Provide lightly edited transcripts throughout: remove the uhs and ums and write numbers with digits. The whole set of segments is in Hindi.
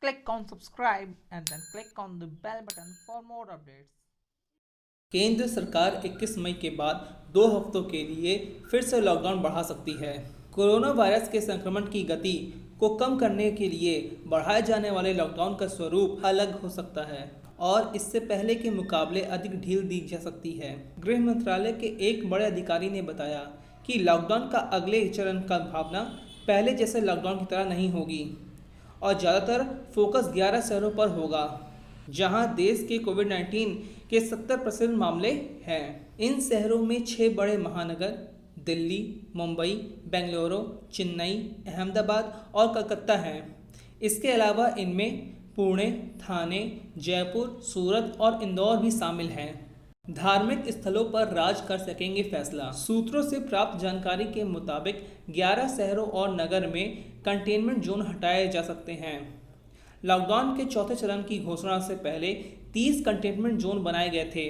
Click on subscribe and then click on the bell button for more updates. केंद्र सरकार 21 मई के बाद 2 हफ्तों के लिए फिर से लॉकडाउन बढ़ा सकती है। कोरोना वायरस के संक्रमण की गति को कम करने के लिए बढ़ाए जाने वाले लॉकडाउन का स्वरूप अलग हो सकता है और इससे पहले के मुकाबले अधिक ढील दी जा सकती है। गृह मंत्रालय के एक बड़े अधिकारी ने बताया कि लॉकडाउन का अगले चरण का भावना पहले जैसे लॉकडाउन की तरह नहीं होगी और ज़्यादातर फोकस 11 शहरों पर होगा जहां देश के कोविड-19 के 70% मामले हैं। इन शहरों में 6 बड़े महानगर दिल्ली, मुंबई, बेंगलुरु, चेन्नई, अहमदाबाद और कलकत्ता हैं। इसके अलावा इनमें पुणे, थाने, जयपुर, सूरत और इंदौर भी शामिल हैं। धार्मिक स्थलों पर राज कर सकेंगे फैसला। सूत्रों से प्राप्त जानकारी के मुताबिक 11 शहरों और नगर में कंटेनमेंट जोन हटाए जा सकते हैं। लॉकडाउन के चौथे चरण की घोषणा से पहले 30 कंटेनमेंट जोन बनाए गए थे,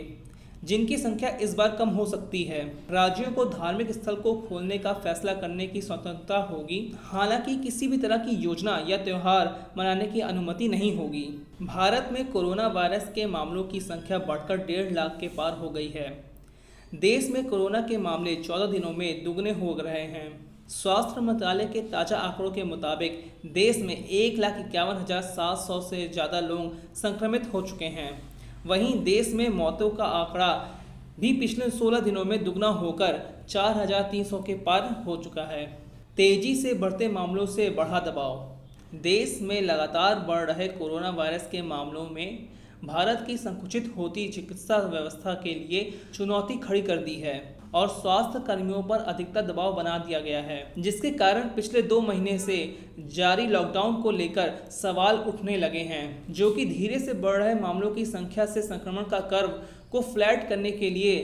जिनकी संख्या इस बार कम हो सकती है। राज्यों को धार्मिक स्थल को खोलने का फैसला करने की स्वतंत्रता होगी, हालांकि किसी भी तरह की योजना या त्यौहार मनाने की अनुमति नहीं होगी। भारत में कोरोना वायरस के मामलों की संख्या बढ़कर 1.5 लाख के पार हो गई है। देश में कोरोना के मामले 14 दिनों में दुगने हो रहे हैं। स्वास्थ्य मंत्रालय के ताज़ा आंकड़ों के मुताबिक देश में 1,51,700 से ज़्यादा लोग संक्रमित हो चुके हैं। वहीं देश में मौतों का आंकड़ा भी पिछले 16 दिनों में दुगना होकर 4,300 के पार हो चुका है। तेजी से बढ़ते मामलों से बढ़ा दबाव। देश में लगातार बढ़ रहे कोरोना वायरस के मामलों में भारत की संकुचित होती चिकित्सा व्यवस्था के लिए चुनौती खड़ी कर दी है और स्वास्थ्य कर्मियों पर अधिकतर दबाव बना दिया गया है, जिसके कारण पिछले 2 महीने से जारी लॉकडाउन को लेकर सवाल उठने लगे हैं, जो कि धीरे से बढ़ रहे मामलों की संख्या से संक्रमण का कर्व को फ्लैट करने के लिए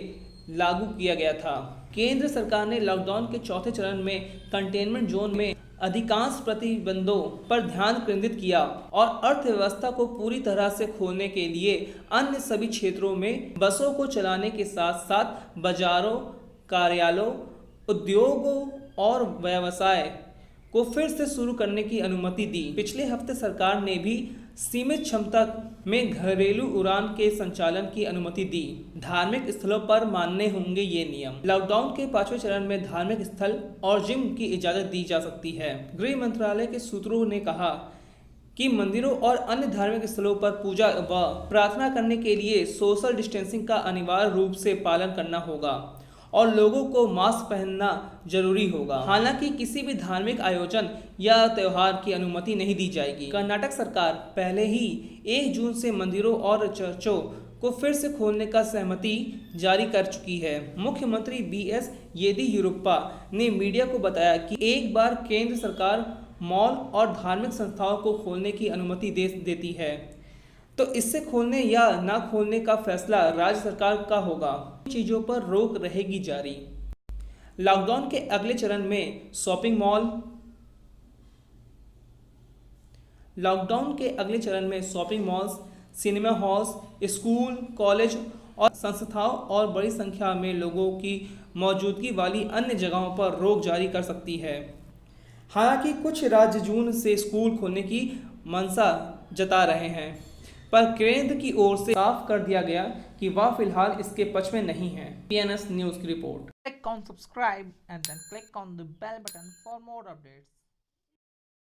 लागू किया गया था। केंद्र सरकार ने लॉकडाउन के चौथे चरण में कंटेनमेंट जोन में अधिकांश प्रतिबंधों पर ध्यान केंद्रित किया और अर्थव्यवस्था को पूरी तरह से खोलने के लिए अन्य सभी क्षेत्रों में बसों को चलाने के साथ साथ बाजारों, कार्यालयों, उद्योगों और व्यवसाय को फिर से शुरू करने की अनुमति दी। पिछले हफ्ते सरकार ने भी सीमित क्षमता में घरेलू उड़ान के संचालन की अनुमति दी। धार्मिक स्थलों पर मानने होंगे ये नियम। लॉकडाउन के 5वें चरण में धार्मिक स्थल और जिम की इजाजत दी जा सकती है। गृह मंत्रालय के सूत्रों ने कहा कि मंदिरों और अन्य धार्मिक स्थलों पर पूजा व प्रार्थना करने के लिए सोशल डिस्टेंसिंग का अनिवार्य रूप से पालन करना होगा और लोगों को मास्क पहनना जरूरी होगा। हालांकि किसी भी धार्मिक आयोजन या त्यौहार की अनुमति नहीं दी जाएगी। कर्नाटक सरकार पहले ही 1 जून से मंदिरों और चर्चों को फिर से खोलने का सहमति जारी कर चुकी है। मुख्यमंत्री BS येदियुरप्पा ने मीडिया को बताया कि एक बार केंद्र सरकार मॉल और धार्मिक संस्थाओं को खोलने की अनुमति देती है तो इससे खोलने या ना खोलने का फैसला राज्य सरकार का होगा। चीजों पर रोक रहेगी जारी। लॉकडाउन के अगले चरण में shopping mall malls, cinema halls, school, college और संस्थाओं और बड़ी संख्या में लोगों की मौजूदगी वाली अन्य जगहों पर रोक जारी कर सकती है। हालांकि कुछ राज्य जून से स्कूल खोलने की मंशा जता रहे हैं, पर केंद्र की ओर से साफ कर दिया गया कि वह फिलहाल इसके पक्ष में नहीं है। PNS न्यूज़ की report. Click on subscribe and then click on the bell button for more updates.